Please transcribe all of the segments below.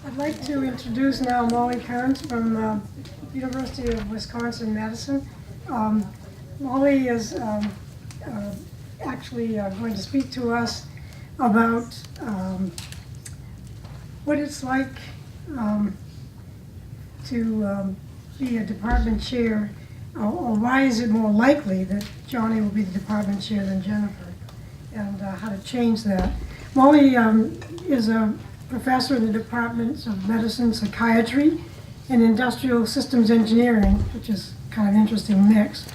I'd like to introduce now Molly Carnes from University of Wisconsin-Madison. Molly is actually going to speak to us about what it's like to be a department chair, or why is it more likely that Johnny will be the department chair than Jennifer, and how to change that. Molly is a professor in the departments of medicine, psychiatry, and industrial systems engineering, which is kind of an interesting mix.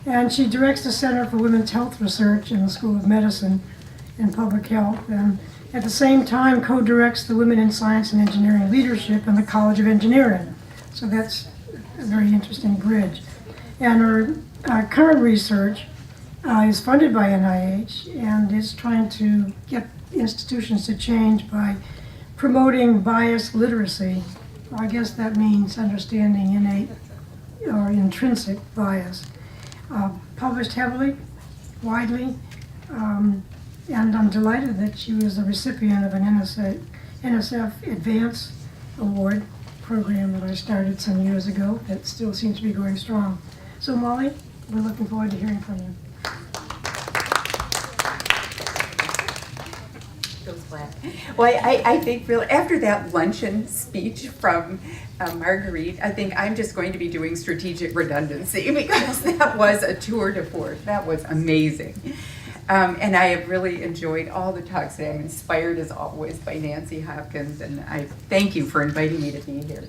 And she directs the Center for Women's Health Research in the School of Medicine and Public Health, and at the same time co-directs the Women in Science and Engineering Leadership in the College of Engineering. So that's a very interesting bridge. And her current research is funded by NIH and is trying to get institutions to change by promoting bias literacy. I guess that means understanding innate or intrinsic bias. Published heavily, widely, and I'm delighted that she was a recipient of an NSF Advance Award program that I started some years ago that still seems to be going strong. So Molly, we're looking forward to hearing from you. Well, I think really after that luncheon speech from Marguerite, I think I'm just going to be doing strategic redundancy because that was a tour de force. That was amazing. And I have really enjoyed all the talks today. I'm inspired as always by Nancy Hopkins, and I thank you for inviting me to be here.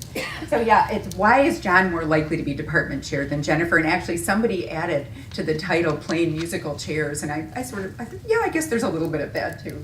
So yeah, it's why is John more likely to be department chair than Jennifer? And actually somebody added to the title playing musical chairs, and I thought, yeah, I guess there's a little bit of that too.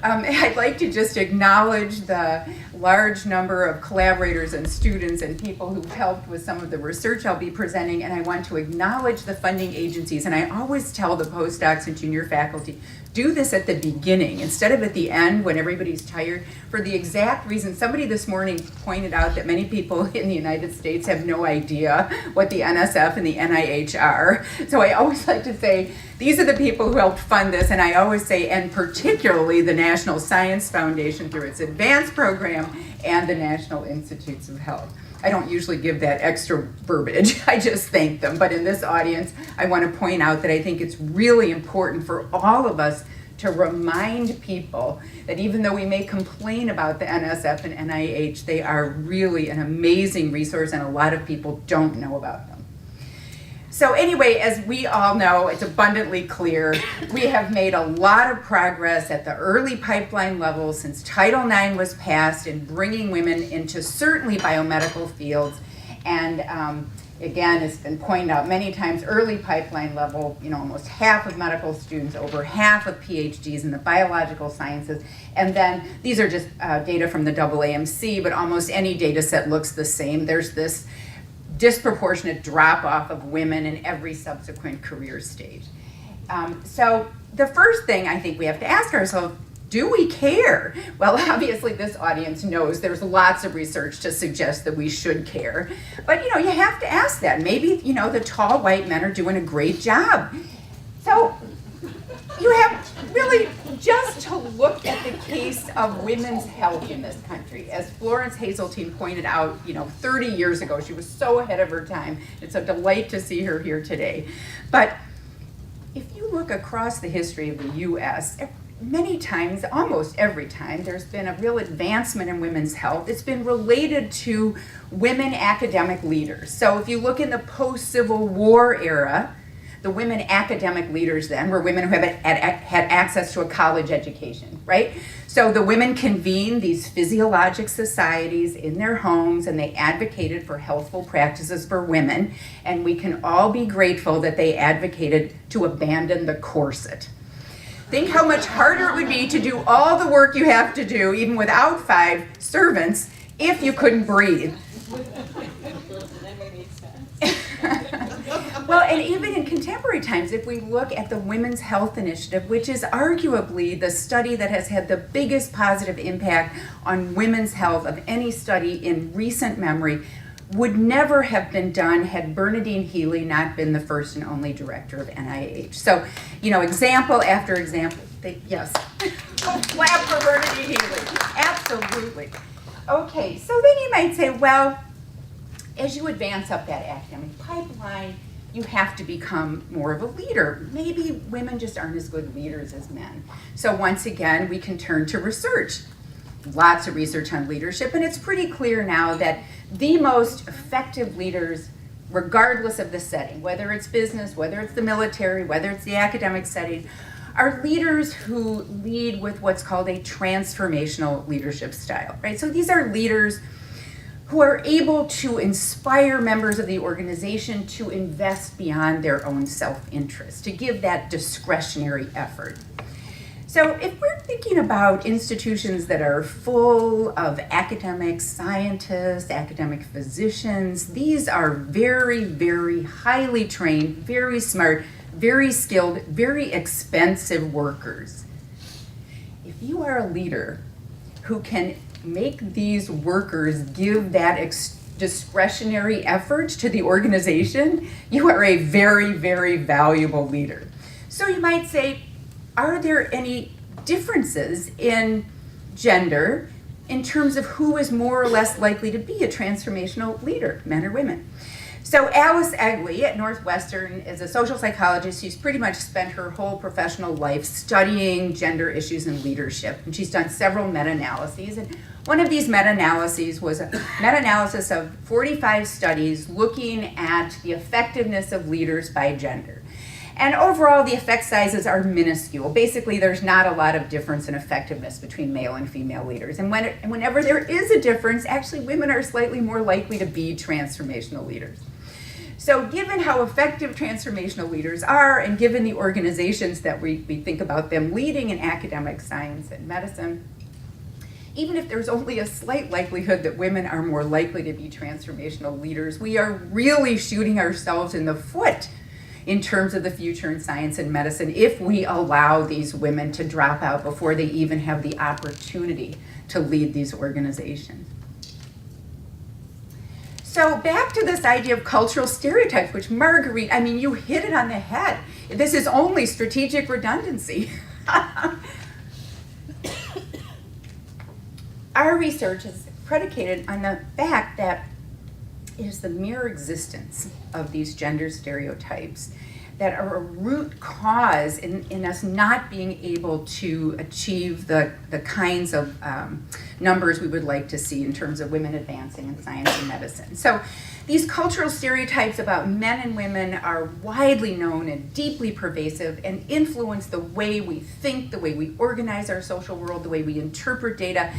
I'd like to just acknowledge the large number of collaborators and students and people who've helped with some of the research I'll be presenting, and I want to acknowledge the funding agencies. And I always tell the postdocs and junior faculty, do this at the beginning instead of at the end when everybody's tired, for the exact reason somebody this morning pointed out that many people in the United States have no idea what the NSF and the NIH are. So I always like to say, these are the people who helped fund this, and I always say, and particularly the National Science Foundation through its advanced program and the National Institutes of Health. I don't usually give that extra verbiage, I just thank them. But in this audience, I want to point out that I think it's really important for all of us to remind people that even though we may complain about the NSF and NIH, they are really an amazing resource and a lot of people don't know about them. So anyway, as we all know, it's abundantly clear, we have made a lot of progress at the early pipeline level since Title IX was passed in bringing women into certainly biomedical fields. And again, it's been pointed out many times, early pipeline level, almost half of medical students, over half of PhDs in the biological sciences. And then these are just data from the AAMC, but almost any data set looks the same. There's this disproportionate drop-off of women in every subsequent career stage. So the first thing I think we have to ask ourselves, do we care? Well, obviously this audience knows there's lots of research to suggest that we should care. But you have to ask that. Maybe, the tall white men are doing a great job. So you have really just to look at the case of women's health in this country. As Florence Hazeltine pointed out, 30 years ago, she was so ahead of her time. It's a delight to see her here today. But if you look across the history of the US, many times, almost every time, there's been a real advancement in women's health. It's been related to women academic leaders. So if you look in the post-Civil War era, the women academic leaders then were women who had access to a college education, right? So the women convened these physiologic societies in their homes, and they advocated for healthful practices for women, and we can all be grateful that they advocated to abandon the corset. Think how much harder it would be to do all the work you have to do, even without 5 servants, if you couldn't breathe. Well, and even in contemporary times, if we look at the Women's Health Initiative, which is arguably the study that has had the biggest positive impact on women's health of any study in recent memory, would never have been done had Bernadine Healy not been the first and only director of NIH. So, example after example. Yes. Clap for Bernadine Healy. Absolutely. Okay, so then you might say, well, as you advance up that academic pipeline, you have to become more of a leader. Maybe women just aren't as good leaders as men. So once again, we can turn to research. Lots of research on leadership, and it's pretty clear now that the most effective leaders, regardless of the setting, whether it's business, whether it's the military, whether it's the academic setting, are leaders who lead with what's called a transformational leadership style, right? So these are leaders who are able to inspire members of the organization to invest beyond their own self-interest, to give that discretionary effort. So if we're thinking about institutions that are full of academic scientists, academic physicians, these are very, very highly trained, very smart, very skilled, very expensive workers. If you are a leader who can make these workers give that discretionary effort to the organization, you are a very, very valuable leader. So you might say, are there any differences in gender in terms of who is more or less likely to be a transformational leader, men or women? So Alice Egley at Northwestern is a social psychologist who's pretty much spent her whole professional life studying gender issues and leadership. And she's done several meta-analyses. And one of these meta-analyses was a meta-analysis of 45 studies looking at the effectiveness of leaders by gender. And overall, the effect sizes are minuscule. Basically, there's not a lot of difference in effectiveness between male and female leaders. And whenever there is a difference, actually women are slightly more likely to be transformational leaders. So given how effective transformational leaders are, and given the organizations that we think about them leading in academic science and medicine, even if there's only a slight likelihood that women are more likely to be transformational leaders, we are really shooting ourselves in the foot in terms of the future in science and medicine if we allow these women to drop out before they even have the opportunity to lead these organizations. So back to this idea of cultural stereotypes, which Marguerite, I mean, you hit it on the head. This is only strategic redundancy. Our research is predicated on the fact that it is the mere existence of these gender stereotypes that are a root cause in us not being able to achieve the kinds of numbers we would like to see in terms of women advancing in science and medicine. So these cultural stereotypes about men and women are widely known and deeply pervasive and influence the way we think, the way we organize our social world, the way we interpret data.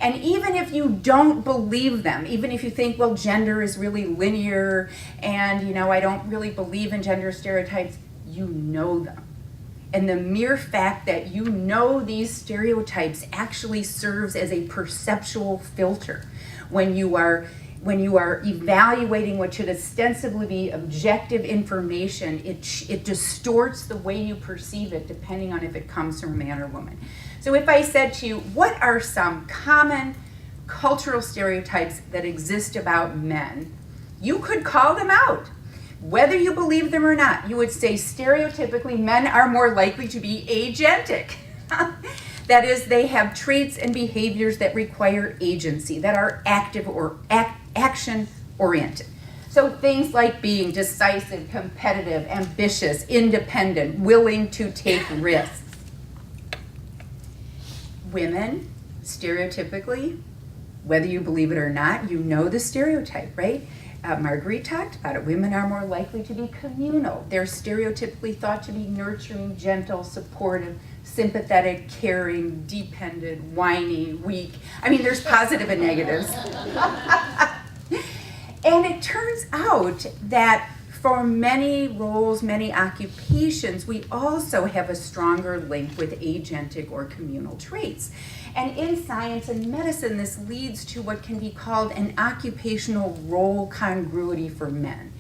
And even if you don't believe them, even if you think, well, gender is really linear and, you know, I don't really believe in gender stereotypes, you know them. And the mere fact that you know these stereotypes actually serves as a perceptual filter when you are evaluating what should ostensibly be objective information. It distorts the way you perceive it depending on if it comes from a man or woman. So if I said to you, what are some common cultural stereotypes that exist about men, you could call them out. Whether you believe them or not, you would say stereotypically men are more likely to be agentic. That is, they have traits and behaviors that require agency, that are active or action-oriented. So things like being decisive, competitive, ambitious, independent, willing to take risks. Women, stereotypically, whether you believe it or not, you know the stereotype, right? Marguerite talked about it. Women are more likely to be communal. They're stereotypically thought to be nurturing, gentle, supportive, sympathetic, caring, dependent, whiny, weak. I mean, there's positive and negatives. And it turns out that for many roles, many occupations, we also have a stronger link with agentic or communal traits. And in science and medicine, this leads to what can be called an occupational role congruity for men.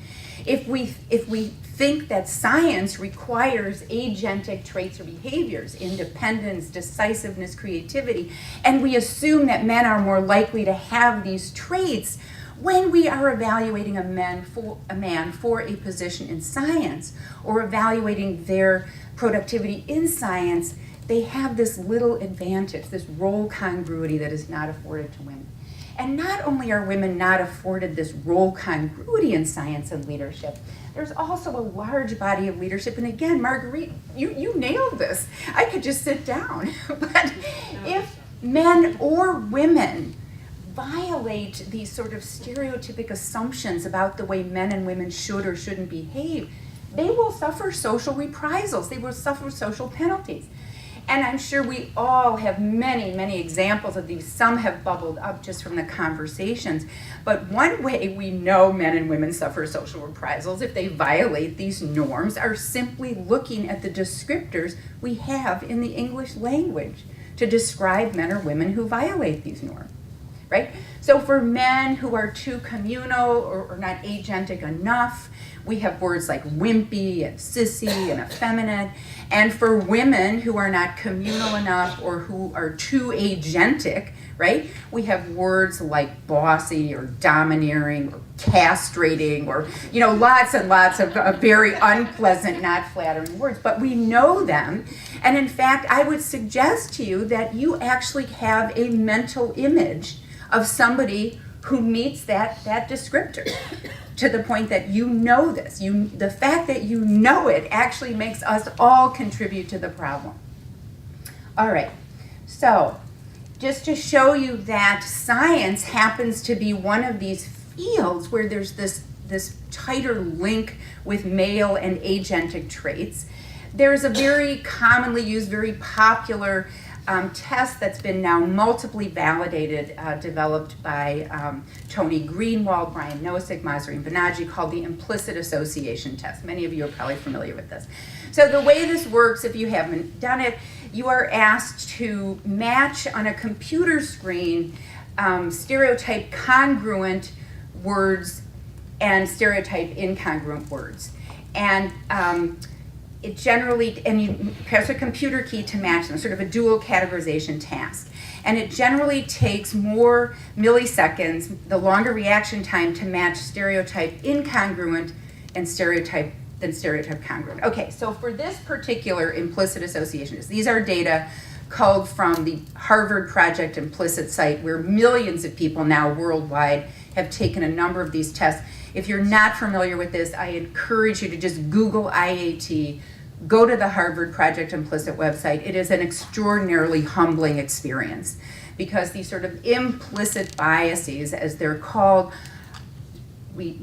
If we think that science requires agentic traits or behaviors, independence, decisiveness, creativity, and we assume that men are more likely to have these traits, when we are evaluating a man for a position in science or evaluating their productivity in science, they have this little advantage, this role congruity that is not afforded to women. And not only are women not afforded this role congruity in science and leadership, there's also a large body of leadership. And again, Marguerite, you nailed this. I could just sit down. But if men or women violate these sort of stereotypic assumptions about the way men and women should or shouldn't behave, they will suffer social reprisals. They will suffer social penalties. And I'm sure we all have many, many examples of these. Some have bubbled up just from the conversations. But one way we know men and women suffer social reprisals if they violate these norms are simply looking at the descriptors we have in the English language to describe men or women who violate these norms, right? So for men who are too communal or not agentic enough, we have words like wimpy and sissy and effeminate. And for women who are not communal enough or who are too agentic, right, we have words like bossy or domineering or castrating or, lots and lots of very unpleasant, not flattering words. But we know them. And in fact, I would suggest to you that you actually have a mental image of somebody who meets that descriptor, to the point that you know this. The fact that you know it actually makes us all contribute to the problem. All right, so just to show you that science happens to be one of these fields where there's this tighter link with male and agentic traits, there's a very commonly used, very popular test that's been now multiply validated, developed by Tony Greenwald, Brian Nosek, Mahzarin Banaji, called the implicit association test. Many of you are probably familiar with this. So the way this works, if you haven't done it, you are asked to match on a computer screen stereotype congruent words and stereotype incongruent words. And it generally, and you press a computer key to match them, sort of a dual categorization task. And it generally takes more milliseconds, the longer reaction time, to match stereotype incongruent and stereotype congruent. Okay, so for this particular implicit association, these are data culled from the Harvard Project Implicit site, where millions of people now worldwide have taken a number of these tests. If you're not familiar with this, I encourage you to just Google IAT, go to the Harvard Project Implicit website. It is an extraordinarily humbling experience, because these sort of implicit biases, as they're called, we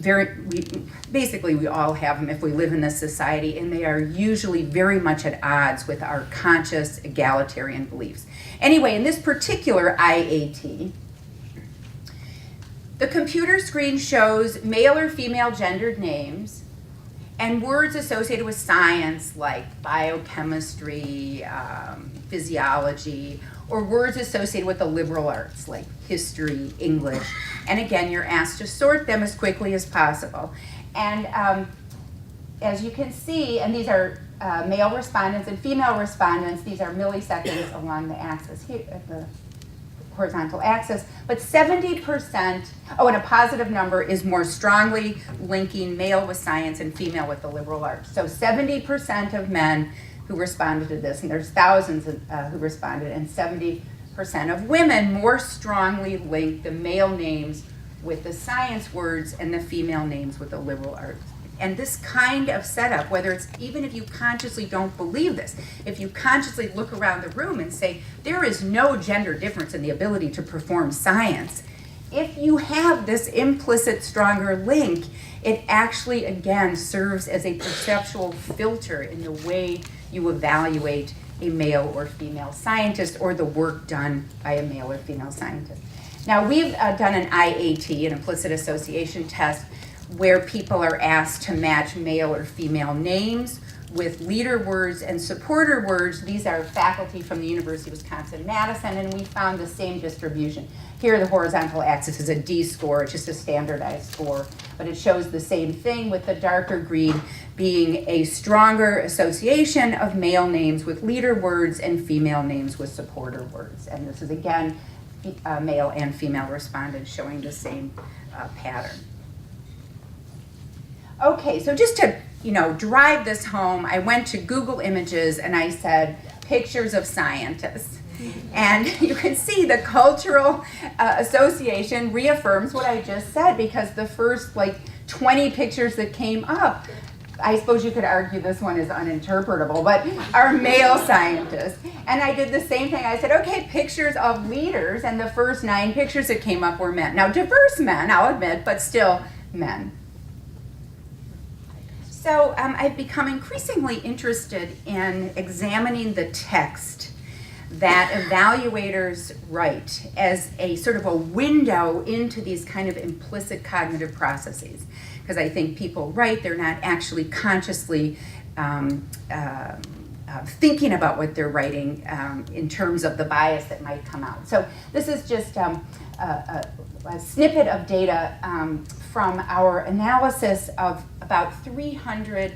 all have them if we live in this society, and they are usually very much at odds with our conscious egalitarian beliefs. Anyway, in this particular IAT, the computer screen shows male or female gendered names and words associated with science like biochemistry, physiology, or words associated with the liberal arts like history, English. And again, you're asked to sort them as quickly as possible. And as you can see, and these are male respondents and female respondents, these are milliseconds along the axis here, the horizontal axis, but 70%, and a positive number is more strongly linking male with science and female with the liberal arts. So 70% of men who responded to this, and there's thousands who responded, and 70% of women more strongly link the male names with the science words and the female names with the liberal arts. And this kind of setup, whether it's, even if you consciously don't believe this, if you consciously look around the room and say, there is no gender difference in the ability to perform science, if you have this implicit stronger link, it actually, again, serves as a perceptual filter in the way you evaluate a male or female scientist or the work done by a male or female scientist. Now, we've done an IAT, an implicit association test, where people are asked to match male or female names with leader words and supporter words. These are faculty from the University of Wisconsin-Madison, and we found the same distribution. Here, the horizontal axis is a D score, it's just a standardized score, but it shows the same thing, with the darker green being a stronger association of male names with leader words and female names with supporter words. And this is, again, male and female respondents showing the same pattern. Okay, so just to drive this home, I went to Google Images and I said, pictures of scientists. And you can see the cultural association reaffirms what I just said, because the first like 20 pictures that came up, I suppose you could argue this one is uninterpretable, but are male scientists. And I did the same thing. I said, okay, pictures of leaders, and the first 9 pictures that came up were men. Now, diverse men, I'll admit, but still men. So I've become increasingly interested in examining the text that evaluators write as a sort of a window into these kind of implicit cognitive processes. Because I think people write, they're not actually consciously thinking about what they're writing in terms of the bias that might come out. So this is just a snippet of data from our analysis of about 300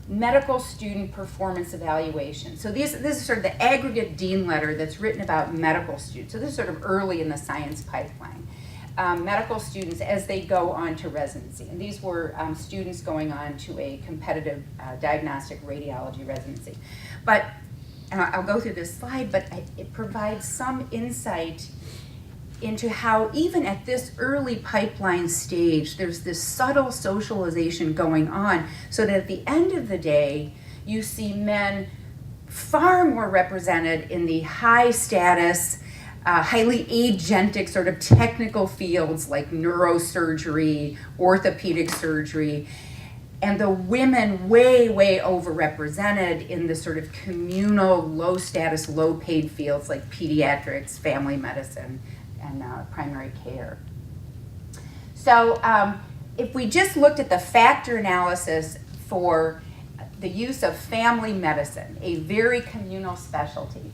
medical student performance evaluations. So this is sort of the aggregate dean letter that's written about medical students. So this is sort of early in the science pipeline. Medical students as they go on to residency. And these were students going on to a competitive diagnostic radiology residency. But, and I'll go through this slide, but it provides some insight into how even at this early pipeline stage, there's this subtle socialization going on, so that at the end of the day, you see men far more represented in the high status, highly agentic sort of technical fields like neurosurgery, orthopedic surgery, and the women way, way overrepresented in the sort of communal, low status, low paid fields like pediatrics, family medicine, and primary care. So if we just looked at the factor analysis for the use of family medicine, a very communal specialty,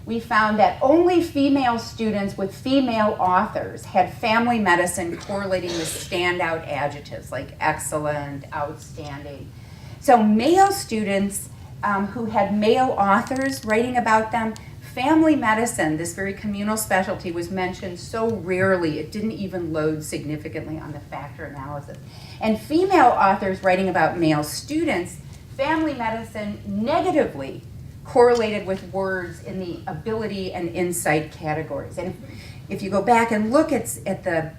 we found that only female students with female authors had family medicine correlating with standout adjectives like excellent, outstanding. So male students who had male authors writing about them, family medicine, this very communal specialty, was mentioned so rarely it didn't even load significantly on the factor analysis. And female authors writing about male students, family medicine negatively correlated with words in the ability and insight categories. And if you go back and look at the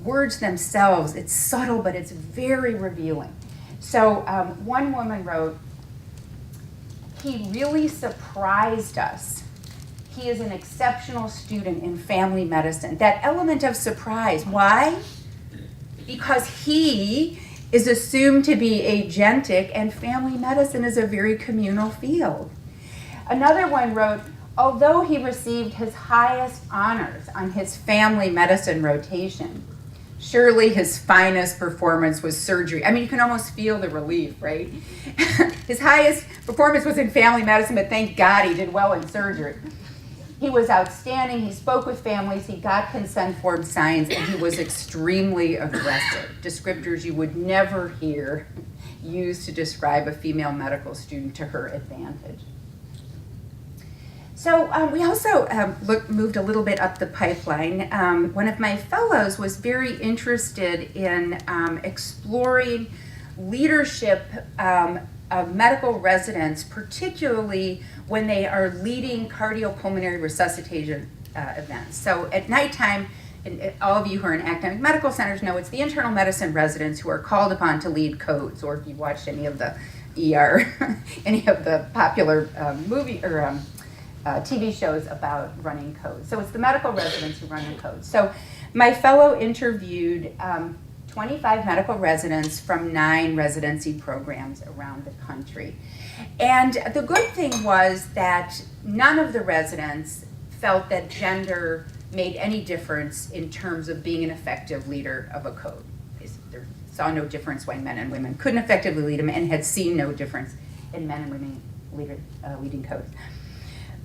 words themselves, it's subtle, but it's very revealing. So one woman wrote, "He really surprised us. He is an exceptional student in family medicine." That element of surprise, why? Because he is assumed to be agentic, and family medicine is a very communal field. Another one wrote, "Although he received his highest honors on his family medicine rotation, surely his finest performance was surgery." I mean, you can almost feel the relief, right? His highest performance was in family medicine, but thank God he did well in surgery. He was outstanding, he spoke with families, he got consent form signs, and he was extremely aggressive. Descriptors you would never hear used to describe a female medical student to her advantage. So we also moved a little bit up the pipeline. One of my fellows was very interested in exploring leadership of medical residents, particularly when they are leading cardiopulmonary resuscitation events. So at nighttime, and all of you who are in academic medical centers know it's the internal medicine residents who are called upon to lead codes, or if you watched any of the ER, any of the popular movie or TV shows about running codes. So it's the medical residents who run the codes. So my fellow interviewed 25 medical residents from 9 residency programs around the country. And the good thing was that none of the residents felt that gender made any difference in terms of being an effective leader of a code. They saw no difference why men and women couldn't effectively lead them, and had seen no difference in men and women leading codes.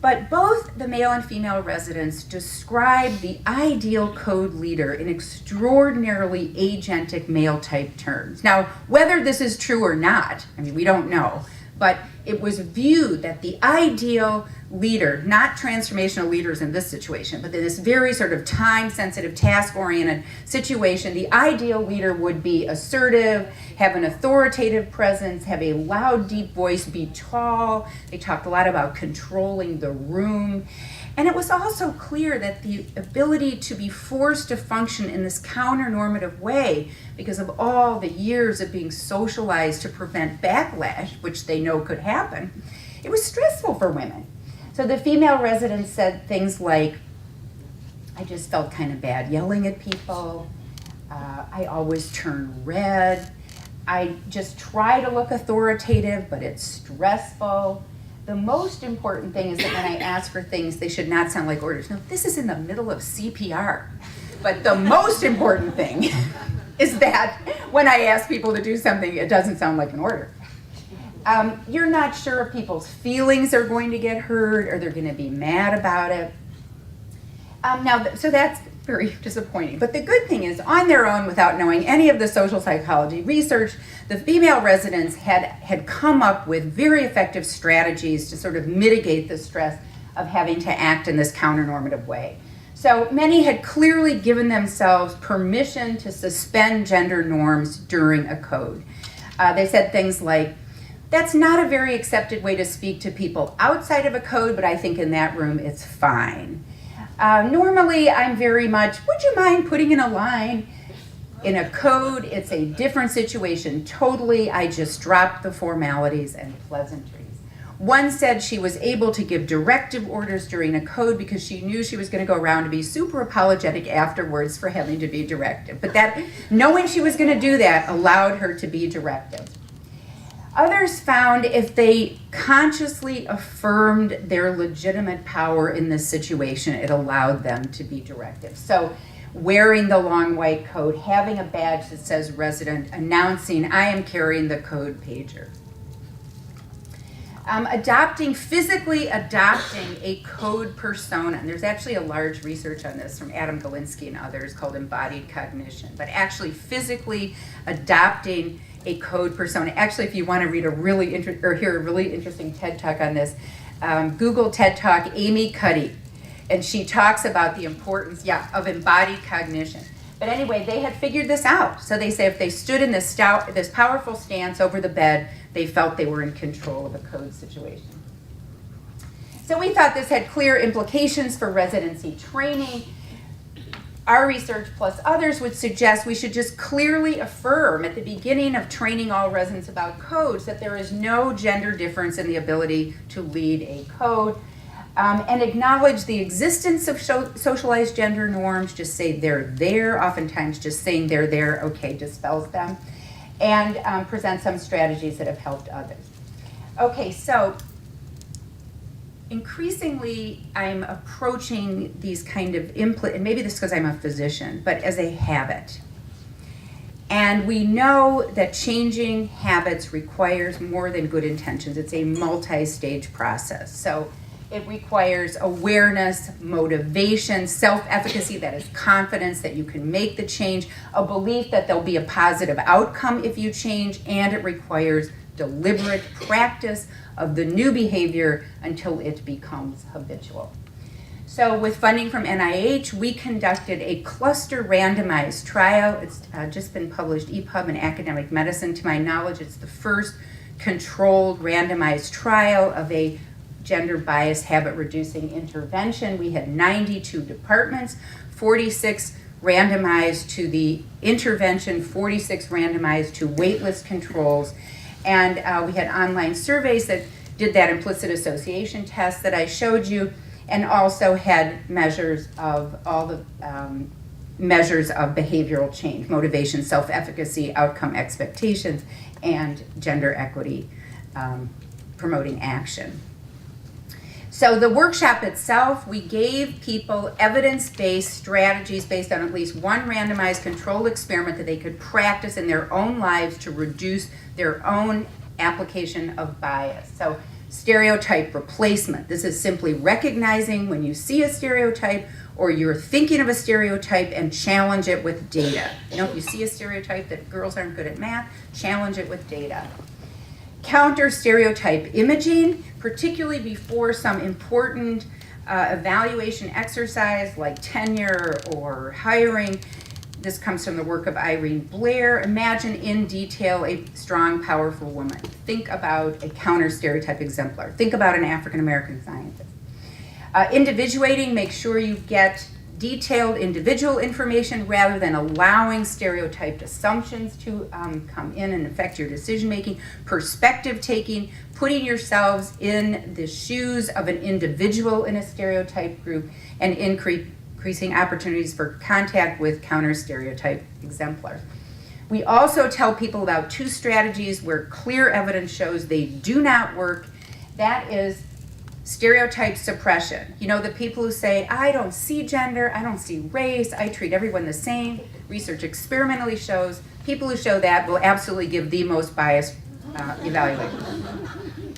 But both the male and female residents described the ideal code leader in extraordinarily agentic male-type terms. Now, whether this is true or not, I mean, we don't know, but it was viewed that the ideal leader, not transformational leaders in this situation, but in this very sort of time-sensitive, task-oriented situation, the ideal leader would be assertive, have an authoritative presence, have a loud, deep voice, be tall. They talked a lot about controlling the room. And it was also clear that the ability to be forced to function in this counter-normative way because of all the years of being socialized to prevent backlash, which they know could happen, it was stressful for women. So the female residents said things like, I just felt kind of bad yelling at people. I always turn red. I just try to look authoritative, but it's stressful. The most important thing is that when I ask for things, they should not sound like orders. Now, this is in the middle of CPR. But the most important thing is that when I ask people to do something, it doesn't sound like an order. You're not sure if people's feelings are going to get hurt or they're going to be mad about it. So that's very disappointing. But the good thing is, on their own, without knowing any of the social psychology research, the female residents had come up with very effective strategies to sort of mitigate the stress of having to act in this counter-normative way. So many had clearly given themselves permission to suspend gender norms during a code. They said things like, that's not a very accepted way to speak to people outside of a code, but I think in that room it's fine. Normally I'm very much, would you mind putting in a line? In a code, it's a different situation totally. I just dropped the formalities and pleasantries. One said she was able to give directive orders during a code because she knew she was going to go around to be super apologetic afterwards for having to be directive. But that, knowing she was going to do that allowed her to be directive. Others found if they consciously affirmed their legitimate power in this situation, it allowed them to be directive. So wearing the long white coat, having a badge that says resident, announcing, I am carrying the code pager. Physically adopting a code persona. And there's actually a large research on this from Adam Galinsky and others called embodied cognition. But actually physically adopting a code persona. Actually, if you want to read hear a really interesting TED Talk on this, Google TED Talk Amy Cuddy. And she talks about the importance, of embodied cognition. But anyway, they had figured this out. So they say if they stood in this powerful stance over the bed, they felt they were in control of a code situation. So we thought this had clear implications for residency training. Our research plus others would suggest we should just clearly affirm at the beginning of training all residents about codes that there is no gender difference in the ability to lead a code. And acknowledge the existence of socialized gender norms, just say they're there, oftentimes just saying they're there, dispels them, and present some strategies that have helped others. Okay, so increasingly I'm approaching these kind of and maybe this is because I'm a physician, but as a habit. And we know that changing habits requires more than good intentions. It's a multi-stage process. So it requires awareness, motivation, self-efficacy, that is confidence that you can make the change, a belief that there'll be a positive outcome if you change, and it requires deliberate practice of the new behavior until it becomes habitual. So with funding from NIH, we conducted a cluster randomized trial. It's just been published EPUB in Academic Medicine. To my knowledge, it's the first controlled randomized trial of a gender bias habit reducing intervention. We had 92 departments, 46 randomized to the intervention, 46 randomized to waitlist controls, and we had online surveys that did that implicit association test that I showed you, and also had measures of all the measures of behavioral change, motivation, self-efficacy, outcome expectations, and gender equity promoting action. So the workshop itself, we gave people evidence-based strategies based on at least one randomized controlled experiment that they could practice in their own lives to reduce their own application of bias. So stereotype replacement. This is simply recognizing when you see a stereotype or you're thinking of a stereotype and challenge it with data. If you see a stereotype that girls aren't good at math, challenge it with data. Counter stereotype imaging, particularly before some important evaluation exercise like tenure or hiring. This comes from the work of Irene Blair. Imagine in detail a strong, powerful woman. Think about a counter stereotype exemplar. Think about an African American scientist. Individuating, make sure you get detailed individual information rather than allowing stereotyped assumptions to come in and affect your decision making. Perspective taking, putting yourselves in the shoes of an individual in a stereotype group, and increasing opportunities for contact with counter stereotype exemplars. We also tell people about 2 strategies where clear evidence shows they do not work. That is stereotype suppression. You know, the people who say, I don't see gender, I don't see race, I treat everyone the same. Research experimentally shows people who show that will absolutely give the most biased evaluation.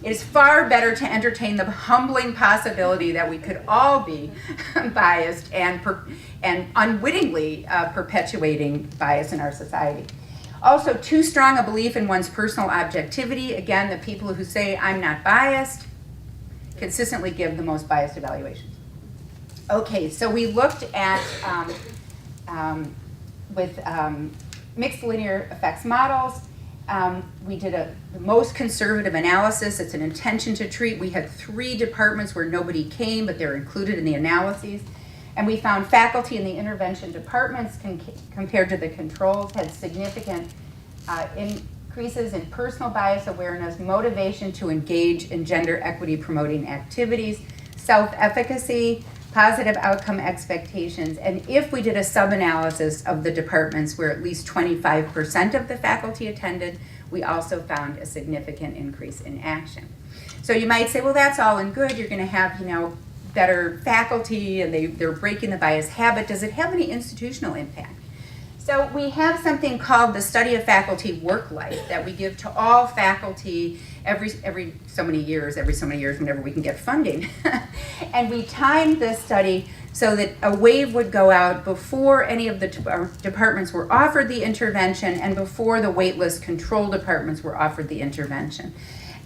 It is far better to entertain the humbling possibility that we could all be biased and unwittingly perpetuating bias in our society. Also, too strong a belief in one's personal objectivity. Again, the people who say, I'm not biased, consistently give the most biased evaluations. Okay, so we looked at with mixed linear effects models. We did the most conservative analysis. It's an intention to treat. We had 3 departments where nobody came, but they're included in the analyses. And we found faculty in the intervention departments compared to the controls had significant increases in personal bias awareness, motivation to engage in gender equity promoting activities, self-efficacy, positive outcome expectations, and if we did a sub-analysis of the departments where at least 25% of the faculty attended, we also found a significant increase in action. So you might say, well, that's all and good. You're going to have, better faculty and they're breaking the bias habit. Does it have any institutional impact? So we have something called the study of faculty work life that we give to all faculty every so many years whenever we can get funding. And we timed this study so that a wave would go out before any of the departments were offered the intervention and before the waitlist control departments were offered the intervention.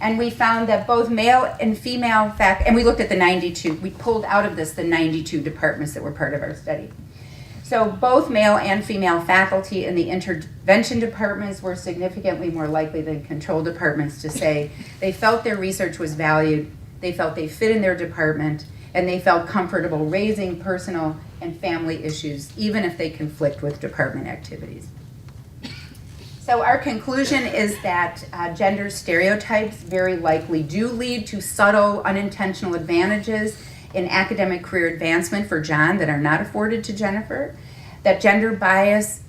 And we found that both male and female faculty, and we looked at the 92, we pulled out of this the 92 departments that were part of our study. So both male and female faculty in the intervention departments were significantly more likely than control departments to say they felt their research was valued, they felt they fit in their department, and they felt comfortable raising personal and family issues, even if they conflict with department activities. So our conclusion is that gender stereotypes very likely do lead to subtle, unintentional advantages in academic career advancement for John that are not afforded to Jennifer, that gender bias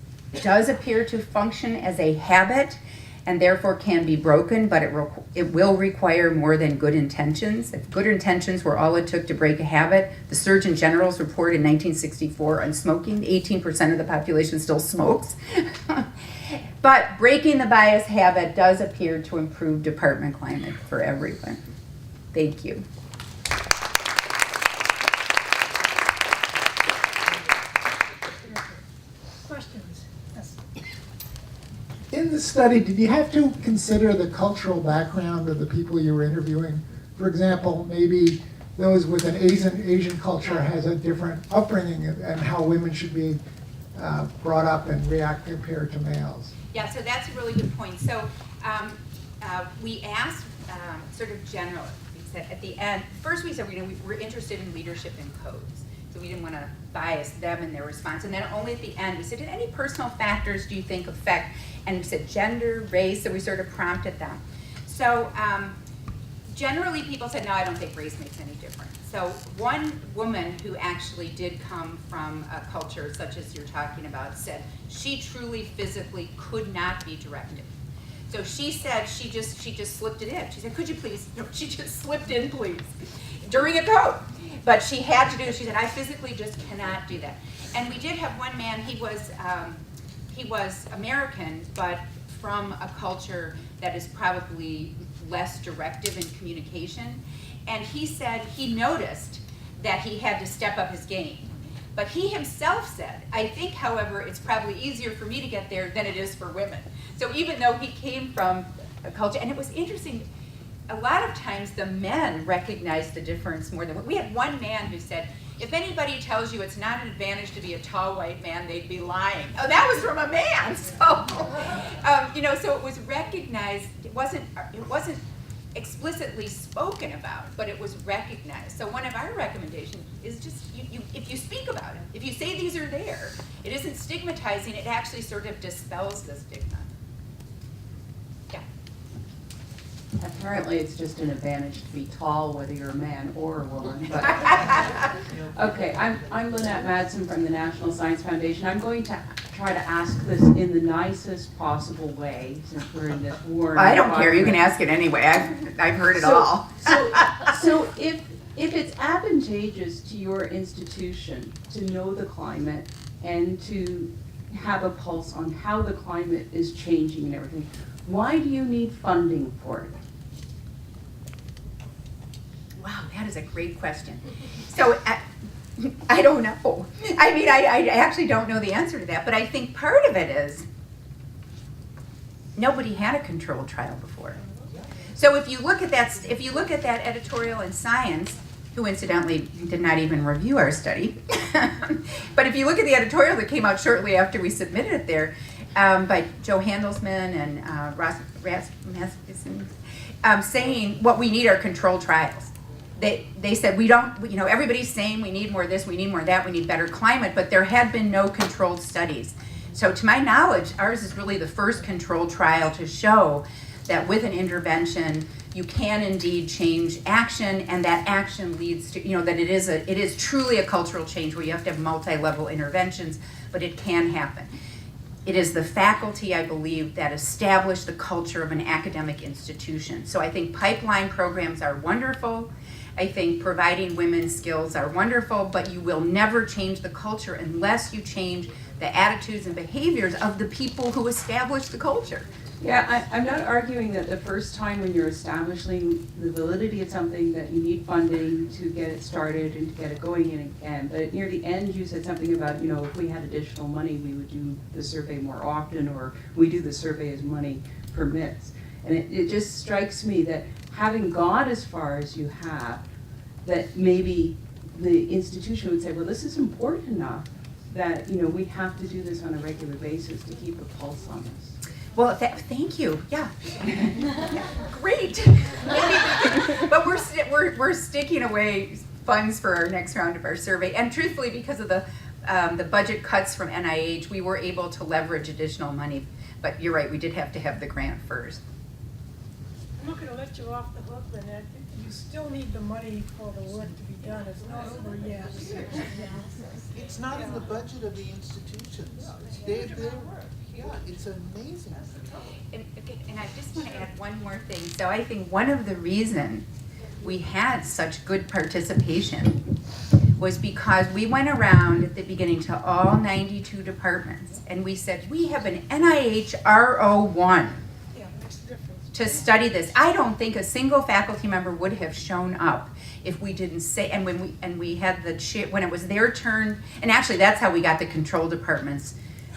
does appear to function as a habit and therefore can be broken, but it will require more than good intentions. If good intentions were all it took to break a habit, the Surgeon General's report in 1964 on smoking, 18% of the population still smokes. But breaking the bias habit does appear to improve department climate for everyone. Thank you. Questions? Yes. In the study, did you have to consider the cultural background of the people you were interviewing? For example, maybe those with an Asian culture has a different upbringing and how women should be brought up and react compared to males. Yeah, so that's a really good point. So we asked sort of generally, we said at the end, first we said we're interested in leadership and codes. So we didn't want to bias them in their response. And then only at the end we said, did any personal factors do you think affect? And we said gender, race, so we sort of prompted them. So generally people said, no, I don't think race makes any difference. So one woman who actually did come from a culture such as you're talking about said she truly physically could not be directed. So she said she just slipped it in. She said, could you please? No, she just slipped in, please, during a code. But she had to do it. She said, I physically just cannot do that. And we did have one man, he was American, but from a culture that is probably less directive in communication. And he said he noticed that he had to step up his game. But he himself said, I think, however, it's probably easier for me to get there than it is for women. So even though he came from a culture. And it was interesting, a lot of times the men recognized the difference more than, we had one man who said, if anybody tells you it's not an advantage to be a tall white man, they'd be lying. Oh, that was from a man. So, so it was recognized. It wasn't explicitly spoken about, but it was recognized. So one of our recommendations is just, if you speak about it, if you say these are there, it isn't stigmatizing, it actually sort of dispels the stigma. Yeah. Apparently, it's just an advantage to be tall, whether you're a man or a woman. But okay, I'm Lynette Madsen from the National Science Foundation. I'm going to try to ask this in the nicest possible way, since we're in this war. I don't care. You can ask it anyway. I've heard it all. So if it's advantageous to your institution to know the climate and to have a pulse on how the climate is changing and everything, why do you need funding for it? Wow, that is a great question. So I don't know. I mean, I actually don't know the answer to that, but I think part of it is nobody had a controlled trial before. So if you look at that editorial in Science, who incidentally did not even review our study, but if you look at the editorial that came out shortly after we submitted it there, by Joe Handelsman and Ross Rasmussen, saying what we need are controlled trials. They said we don't, everybody's saying we need more of this, we need more of that, we need better climate, but there had been no controlled studies. So to my knowledge, ours is really the first controlled trial to show that with an intervention, you can indeed change action, and that action leads to, that it is truly a cultural change where you have to have multi-level interventions, but it can happen. It is the faculty, I believe, that establish the culture of an academic institution. So I think pipeline programs are wonderful. I think providing women's skills are wonderful, but you will never change the culture unless you change the attitudes and behaviors of the people who establish the culture. Yeah, I'm not arguing that the first time when you're establishing the validity of something that you need funding to get it started and to get it going in again. But near the end, you said something about, if we had additional money, we would do the survey more often, or we do the survey as money permits. And it just strikes me that having gone as far as you have, that maybe the institution would say, well, this is important enough that, we have to do this on a regular basis to keep a pulse on this. Well, thank you. Yeah, great. But we're sticking away funds for our next round of our survey, and truthfully, because of the budget cuts from NIH, we were able to leverage additional money. But you're right, we did have to have the grant first. I'm not going to let you off the hook, Lynette. You still need the money for the work to be done. It's not over yet. It's not in the budget of the institutions. They're yeah, it's amazing. And I just want to add one more thing. So I think one of the reasons we had such good participation was because we went around at the beginning to all 92 departments and we said, we have an NIH R01 to study this. I don't think a single faculty member would have shown up if we didn't say, and when we had the chair, when it was their turn, and actually that's how we got the control departments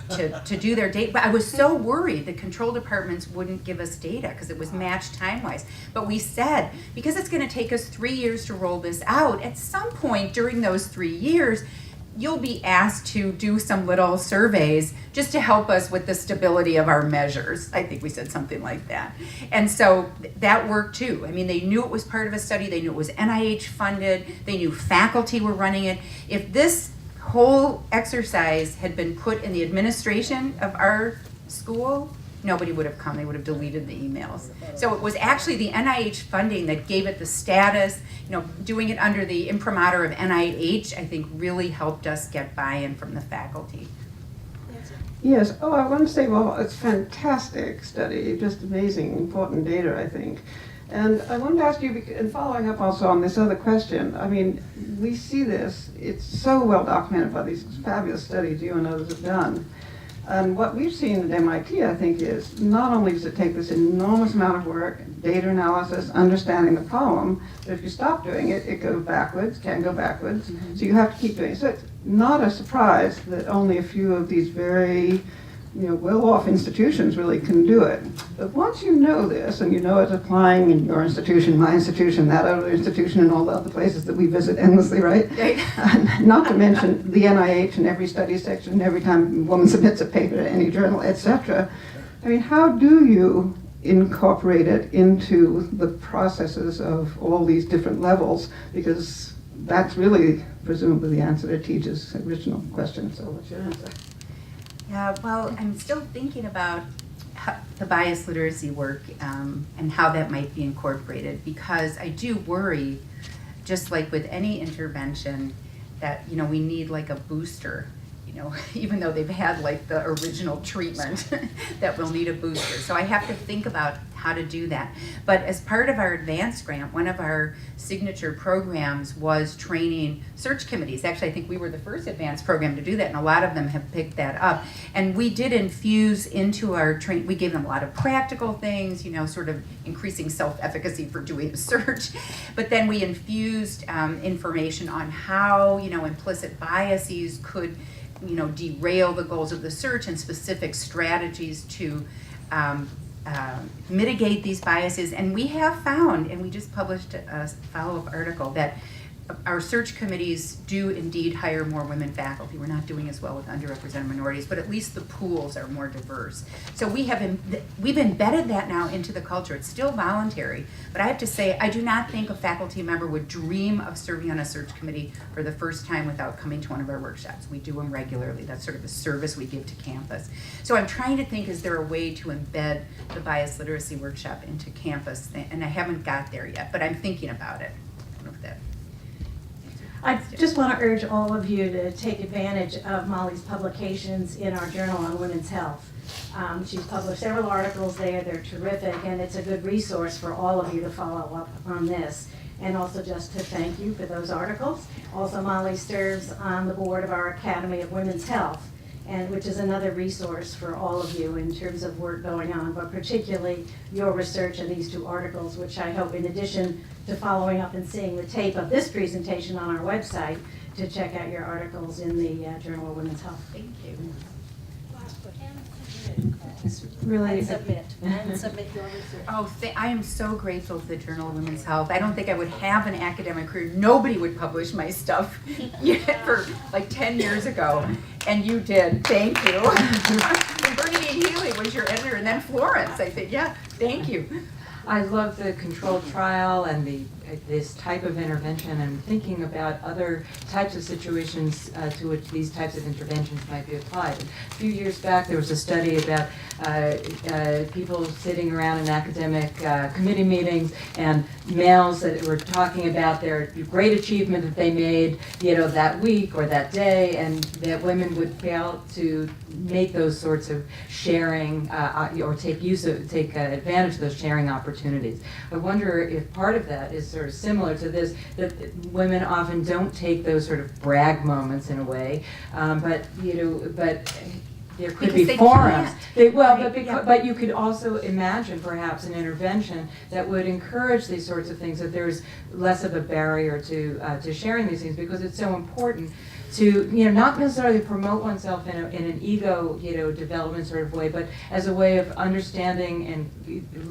to do their data. But I was so worried the control departments wouldn't give us data because it was matched time-wise. But we said, because it's going to take us 3 years to roll this out, at some point during those 3 years, you'll be asked to do some little surveys just to help us with the stability of our measures. I think we said something like that. And so that worked too. I mean, they knew it was part of a study. They knew it was NIH funded. They knew faculty were running it. If this whole exercise had been put in the administration of our school, nobody would have come. They would have deleted the emails. So it was actually the NIH funding that gave it the status. Doing it under the imprimatur of NIH, I think really helped us get buy-in from the faculty. Yes, I want to say, well, it's fantastic study, just amazing, important data, I think. And I wanted to ask you, and following up also on this other question, I mean, we see this, it's so well documented by these fabulous studies you and others have done. And what we've seen at MIT, I think, is not only does it take this enormous amount of work, data analysis, understanding the problem, but if you stop doing it, it goes backwards, can go backwards, so you have to keep doing it. So it's not a surprise that only a few of these very well-off institutions really can do it. But once you know this, and you know it's applying in your institution, my institution, that other institution, and all the other places that we visit endlessly, right? Not to mention the NIH and every study section, every time a woman submits a paper to any journal, etc. I mean, how do you incorporate it into the processes of all these different levels? Because that's really presumably the answer to Tija's original question. So what's your answer? Yeah, well, I'm still thinking about the bias literacy work and how that might be incorporated, because I do worry, just like with any intervention, that we need like a booster. Even though they've had like the original treatment, that we'll need a booster. So I have to think about how to do that. But as part of our advanced grant, one of our signature programs was training search committees. Actually, I think we were the first advanced program to do that, and a lot of them have picked that up. And we did infuse into our training, we gave them a lot of practical things, sort of increasing self-efficacy for doing a search. But then we infused information on how, implicit biases could derail the goals of the search, and specific strategies to mitigate these biases. And we have found, and we just published a follow-up article, that our search committees do indeed hire more women faculty. We're not doing as well with underrepresented minorities, but at least the pools are more diverse. So we've embedded that now into the culture. It's still voluntary, but I have to say, I do not think a faculty member would dream of serving on a search committee for the first time without coming to one of our workshops. We do them regularly. That's sort of a service we give to campus. So I'm trying to think, is there a way to embed the bias literacy workshop into campus? And I haven't got there yet, but I'm thinking about it. I don't know if that. I just want to urge all of you to take advantage of Molly's publications in our Journal on Women's Health. She's published several articles there. They're terrific, and it's a good resource for all of you to follow up on this. And also just to thank you for those articles. Also, Molly serves on the board of our Academy of Women's Health, and which is another resource for all of you in terms of work going on, but particularly your research in these two articles, which I hope, in addition to following up and seeing the tape of this presentation on our website, to check out your articles in the Journal of Women's Health. Thank you. Really, And submit your research. Oh, I am so grateful to the Journal of Women's Health. I don't think I would have an academic career. Nobody would publish my stuff yet for like 10 years ago, and you did. Thank you. And Bernadine Healy was your editor, and then Florence. I think, yeah, thank you. I love the controlled trial and this type of intervention, and thinking about other types of situations to which these types of interventions might be applied. A few years back, there was a study about people sitting around in academic committee meetings, and males that were talking about their great achievement that they made, that week or that day, and that women would fail to make those sorts of sharing or take advantage of those sharing opportunities. I wonder if part of that is sort of similar to this, that women often don't take those sort of brag moments in a way, but there could Because be they forums. can't. But you could also imagine perhaps an intervention that would encourage these sorts of things, that there's less of a barrier to sharing these things, because it's so important to not necessarily promote oneself in an ego development sort of way, but as a way of understanding and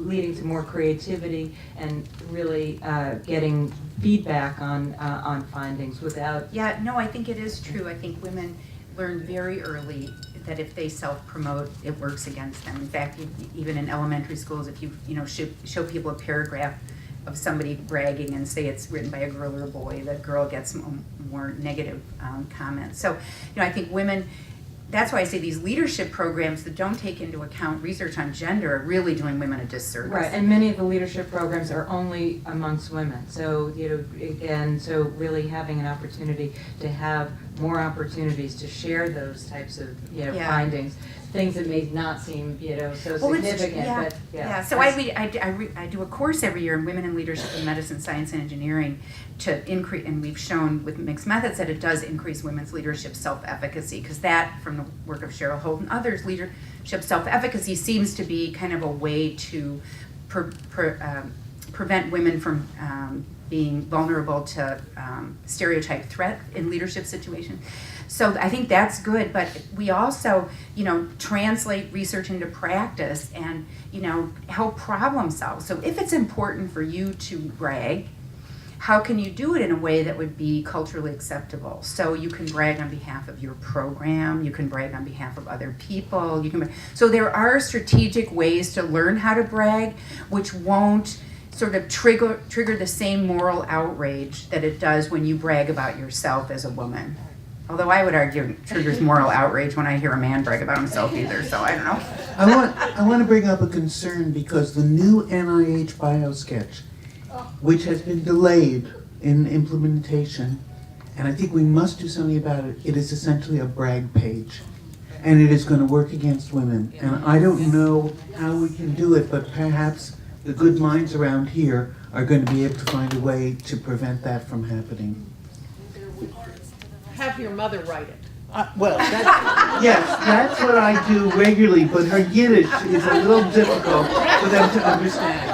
leading to more creativity and really getting feedback on findings without. Yeah, no, I think it is true. I think women learn very early that if they self-promote, it works against them. In fact, even in elementary schools, if you show people a paragraph of somebody bragging and say it's written by a girl or a boy, the girl gets more negative comments. So, I think women, that's why I say these leadership programs that don't take into account research on gender are really doing women a disservice. Right, and many of the leadership programs are only amongst women. So, so really having an opportunity to have more opportunities to share those types of, findings, things that may not seem, so significant, Yeah, so I do a course every year in Women in Leadership in Medicine, Science, and Engineering to increase, and we've shown with mixed methods that it does increase women's leadership self-efficacy, because that, from the work of Cheryl Holt and others, leadership self-efficacy seems to be kind of a way to prevent women from being vulnerable to stereotype threat in leadership situations. So I think that's good, but we also, translate research into practice and, help problem solve. So if it's important for you to brag, how can you do it in a way that would be culturally acceptable? So you can brag on behalf of your program, you can brag on behalf of other people, so there are strategic ways to learn how to brag, which won't sort of trigger the same moral outrage that it does when you brag about yourself as a woman. Although I would argue it triggers moral outrage when I hear a man brag about himself either, so I don't know. I want to bring up a concern because the new NIH BioSketch, which has been delayed in implementation, and I think we must do something about it, it is essentially a brag page. And it is going to work against women. And I don't know how we can do it, but perhaps the good minds around here are going to be able to find a way to prevent that from happening. Have your mother write it. Yes, that's what I do regularly, but her Yiddish is a little difficult for them to understand.